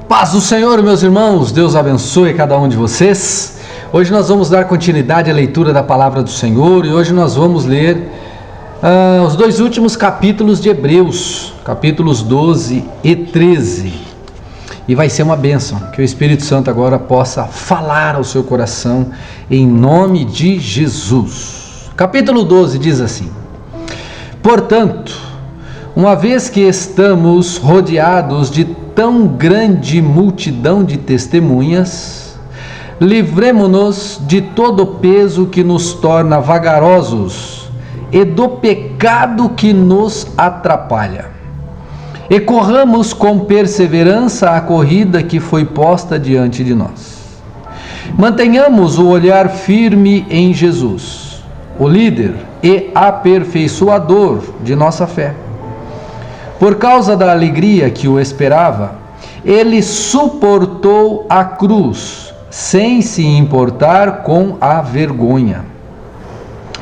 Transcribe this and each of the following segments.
Paz do Senhor, meus irmãos, Deus abençoe cada um de vocês. Hoje nós vamos dar continuidade à leitura da Palavra do Senhor e hoje nós vamos ler os dois últimos capítulos de Hebreus, capítulos 12 e 13. E vai ser uma bênção, que o Espírito Santo agora possa falar ao seu coração em nome de Jesus. Capítulo 12 diz assim: Portanto, uma vez que estamos rodeados de tão grande multidão de testemunhas, livremo-nos de todo o peso que nos torna vagarosos e do pecado que nos atrapalha. E corramos com perseverança a corrida que foi posta diante de nós. Mantenhamos o olhar firme em Jesus, o líder e aperfeiçoador de nossa fé. Por causa da alegria que o esperava, ele suportou a cruz, sem se importar com a vergonha.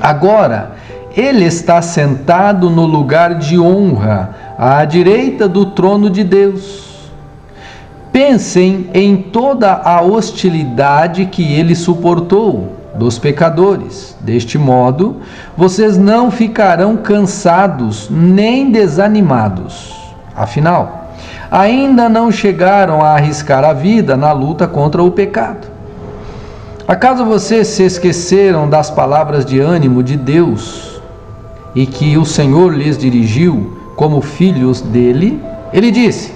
Agora, ele está sentado no lugar de honra, à direita do trono de Deus. Pensem em toda a hostilidade que ele suportou dos pecadores. Deste modo, vocês não ficarão cansados nem desanimados. Afinal, ainda não chegaram a arriscar a vida na luta contra o pecado. Acaso vocês se esqueceram das palavras de ânimo de Deus e que o Senhor lhes dirigiu como filhos dele? Ele disse: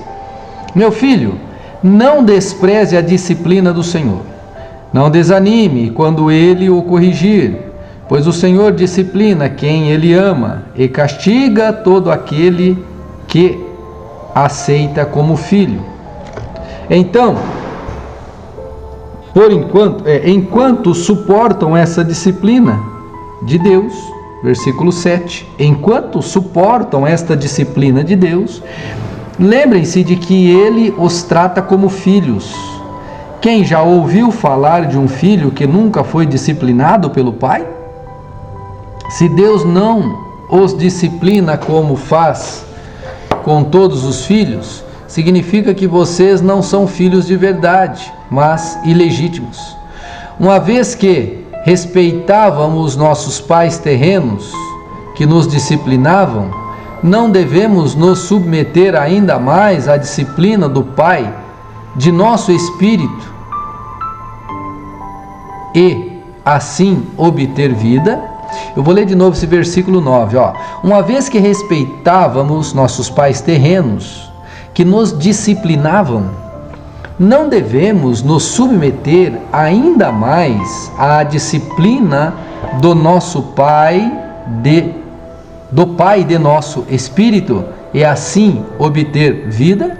Meu filho, não despreze a disciplina do Senhor. Não desanime quando ele o corrigir, pois o Senhor disciplina quem ele ama e castiga todo aquele que aceita como filho. Então, enquanto suportam essa disciplina de Deus, versículo 7, enquanto suportam esta disciplina de Deus, lembrem-se de que ele os trata como filhos. Quem já ouviu falar de um filho que nunca foi disciplinado pelo pai? Se Deus não os disciplina como faz com todos os filhos, significa que vocês não são filhos de verdade, mas ilegítimos. Uma vez que respeitávamos nossos pais terrenos que nos disciplinavam, não devemos nos submeter ainda mais à disciplina do Pai de nosso espírito e assim obter vida? Eu vou ler de novo esse versículo 9, Uma vez que respeitávamos nossos pais terrenos que nos disciplinavam, não devemos nos submeter ainda mais à disciplina do nosso Pai do Pai de nosso espírito e assim obter vida?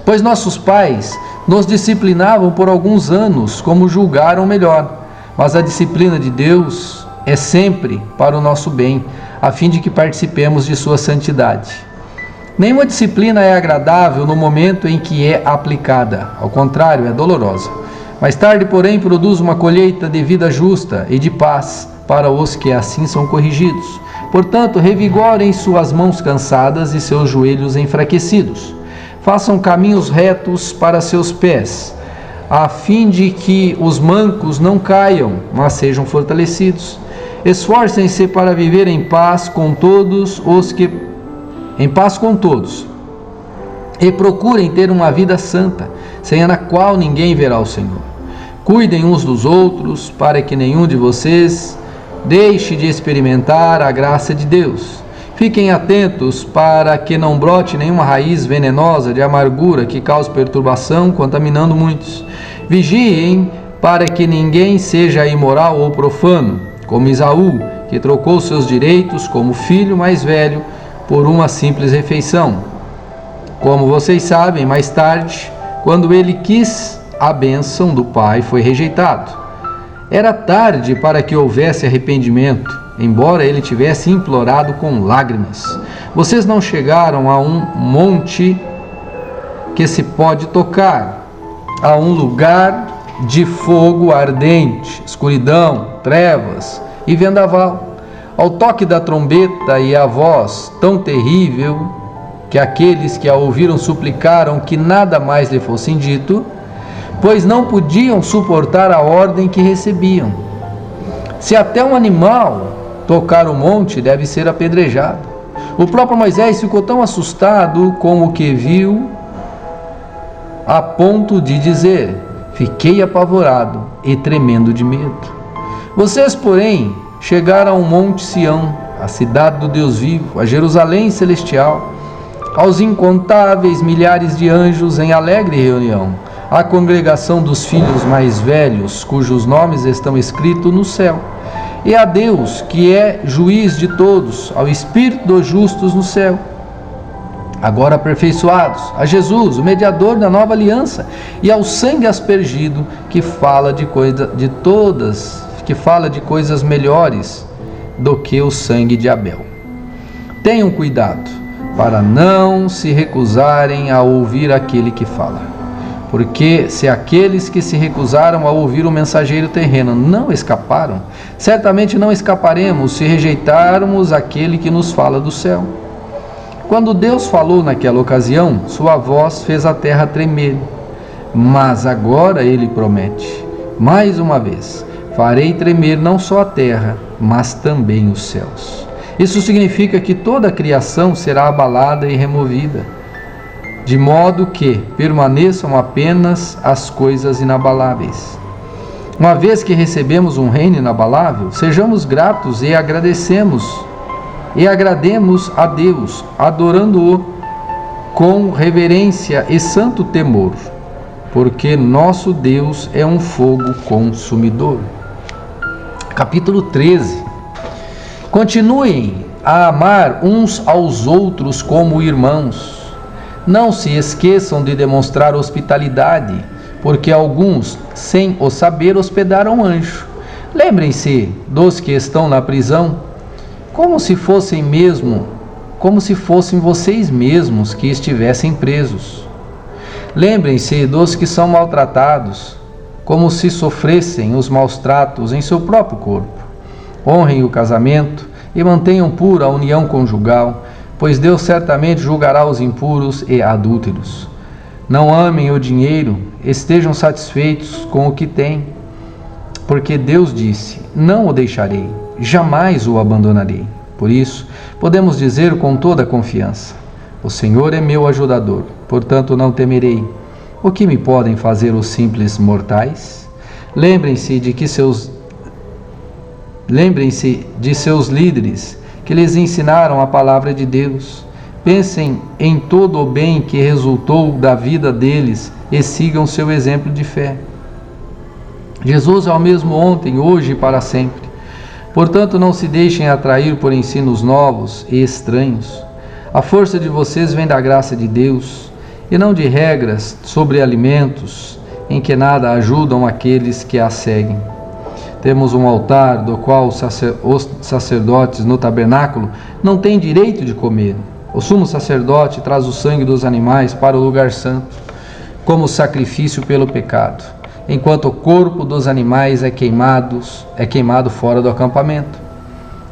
Pois nossos pais nos disciplinavam por alguns anos como julgaram melhor, mas a disciplina de Deus é sempre para o nosso bem, a fim de que participemos de sua santidade. Nenhuma disciplina é agradável no momento em que é aplicada, ao contrário, é dolorosa. Mais tarde, porém, produz uma colheita de vida justa e de paz para os que assim são corrigidos. Portanto, revigorem suas mãos cansadas e seus joelhos enfraquecidos. Façam caminhos retos para seus pés, a fim de que os mancos não caiam, mas sejam fortalecidos. Esforcem-se para viver em paz com todos e procurem ter uma vida santa, sem a qual ninguém verá o Senhor. Cuidem uns dos outros, para que nenhum de vocês deixe de experimentar a graça de Deus. Fiquem atentos para que não brote nenhuma raiz venenosa de amargura que cause perturbação, contaminando muitos. Vigiem para que ninguém seja imoral ou profano, como Esaú, que trocou seus direitos como filho mais velho por uma simples refeição. Como vocês sabem, mais tarde, quando ele quis a bênção do pai, foi rejeitado. Era tarde para que houvesse arrependimento, embora ele tivesse implorado com lágrimas. Vocês não chegaram a um monte que se pode tocar, a um lugar de fogo ardente, escuridão, trevas e vendaval. Ao toque da trombeta e a voz tão terrível que aqueles que a ouviram suplicaram que nada mais lhe fosse dito, pois não podiam suportar a ordem que recebiam. Se até um animal tocar o monte, deve ser apedrejado. O próprio Moisés ficou tão assustado com o que viu, a ponto de dizer: fiquei apavorado e tremendo de medo. Vocês, porém, chegaram ao monte Sião, a cidade do Deus vivo, a Jerusalém celestial, aos incontáveis milhares de anjos em alegre reunião, à congregação dos filhos mais velhos, cujos nomes estão escritos no céu, e a Deus, que é juiz de todos, ao Espírito dos justos no céu, agora aperfeiçoados, a Jesus, o mediador da nova aliança, e ao sangue aspergido, que fala de coisas melhores do que o sangue de Abel. Tenham cuidado para não se recusarem a ouvir aquele que fala, porque se aqueles que se recusaram a ouvir o mensageiro terreno não escaparam, certamente não escaparemos se rejeitarmos aquele que nos fala do céu. Quando Deus falou naquela ocasião, sua voz fez a terra tremer. Mas agora ele promete: mais uma vez, farei tremer não só a terra, mas também os céus. Isso significa que toda a criação será abalada e removida, de modo que permaneçam apenas as coisas inabaláveis. Uma vez que recebemos um reino inabalável, sejamos gratos e agrademos a Deus, adorando-o com reverência e santo temor, porque nosso Deus é um fogo consumidor. Capítulo 13. Continuem a amar uns aos outros como irmãos. Não se esqueçam de demonstrar hospitalidade, porque alguns, sem o saber, hospedaram um anjo. Lembrem-se dos que estão na prisão, como se fossem vocês mesmos que estivessem presos. Lembrem-se dos que são maltratados, como se sofressem os maus tratos em seu próprio corpo. Honrem o casamento e mantenham pura a união conjugal, pois Deus certamente julgará os impuros e adúlteros. Não amem o dinheiro, estejam satisfeitos com o que têm, porque Deus disse: não o deixarei, jamais o abandonarei. Por isso, podemos dizer com toda a confiança: o Senhor é meu ajudador, portanto não temerei. O que me podem fazer os simples mortais? Lembrem-se de seus líderes que lhes ensinaram a palavra de Deus. Pensem em todo o bem que resultou da vida deles e sigam seu exemplo de fé. Jesus é o mesmo ontem, hoje e para sempre. Portanto, não se deixem atrair por ensinos novos e estranhos. A força de vocês vem da graça de Deus e não de regras sobre alimentos em que nada ajudam aqueles que a seguem. Temos um altar do qual os sacerdotes no tabernáculo não têm direito de comer. O sumo sacerdote traz o sangue dos animais para o lugar santo, como sacrifício pelo pecado, enquanto o corpo dos animais é queimado fora do acampamento.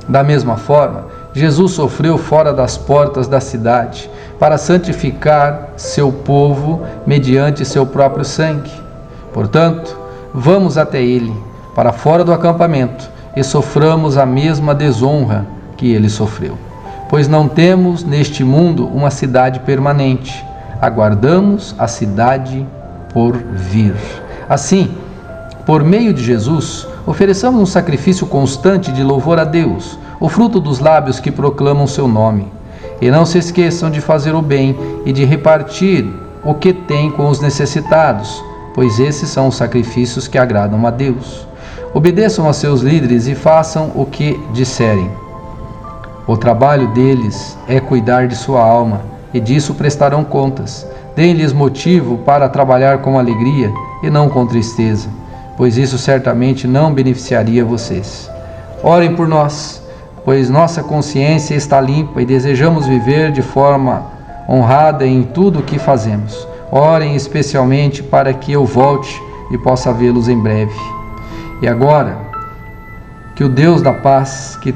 Da mesma forma, Jesus sofreu fora das portas da cidade para santificar seu povo mediante seu próprio sangue. Portanto, vamos até ele, para fora do acampamento, e soframos a mesma desonra que ele sofreu. Pois não temos neste mundo uma cidade permanente, aguardamos a cidade por vir. Assim, por meio de Jesus, ofereçamos um sacrifício constante de louvor a Deus, o fruto dos lábios que proclamam seu nome. E não se esqueçam de fazer o bem e de repartir o que tem com os necessitados, pois esses são os sacrifícios que agradam a Deus. Obedeçam a seus líderes e façam o que disserem. O trabalho deles é cuidar de sua alma, e disso prestarão contas. Deem-lhes motivo para trabalhar com alegria e não com tristeza, pois isso certamente não beneficiaria vocês. Orem por nós, pois nossa consciência está limpa e desejamos viver de forma honrada em tudo o que fazemos. Orem especialmente para que eu volte e possa vê-los em breve. E agora, que o Deus da paz, que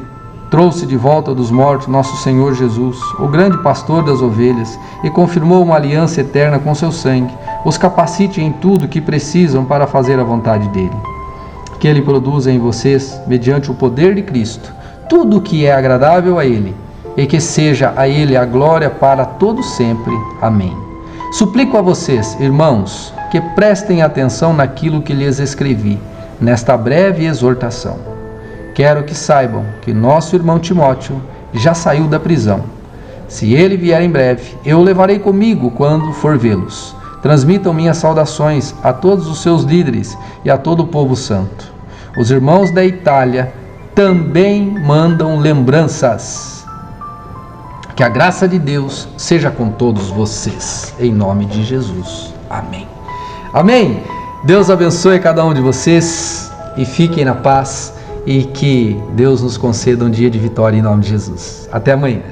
trouxe de volta dos mortos nosso Senhor Jesus, o grande pastor das ovelhas, e confirmou uma aliança eterna com seu sangue, os capacite em tudo que precisam para fazer a vontade dele. Que ele produza em vocês, mediante o poder de Cristo, tudo o que é agradável a ele, e que seja a ele a glória para todo sempre. Amém. Suplico a vocês, irmãos, que prestem atenção naquilo que lhes escrevi, nesta breve exortação. Quero que saibam que nosso irmão Timóteo já saiu da prisão. Se ele vier em breve, eu o levarei comigo quando for vê-los. Transmitam minhas saudações a todos os seus líderes e a todo o povo santo. Os irmãos da Itália também mandam lembranças. Que a graça de Deus seja com todos vocês, em nome de Jesus. Amém. Amém. Deus abençoe cada um de vocês e fiquem na paz e que Deus nos conceda um dia de vitória em nome de Jesus. Até amanhã.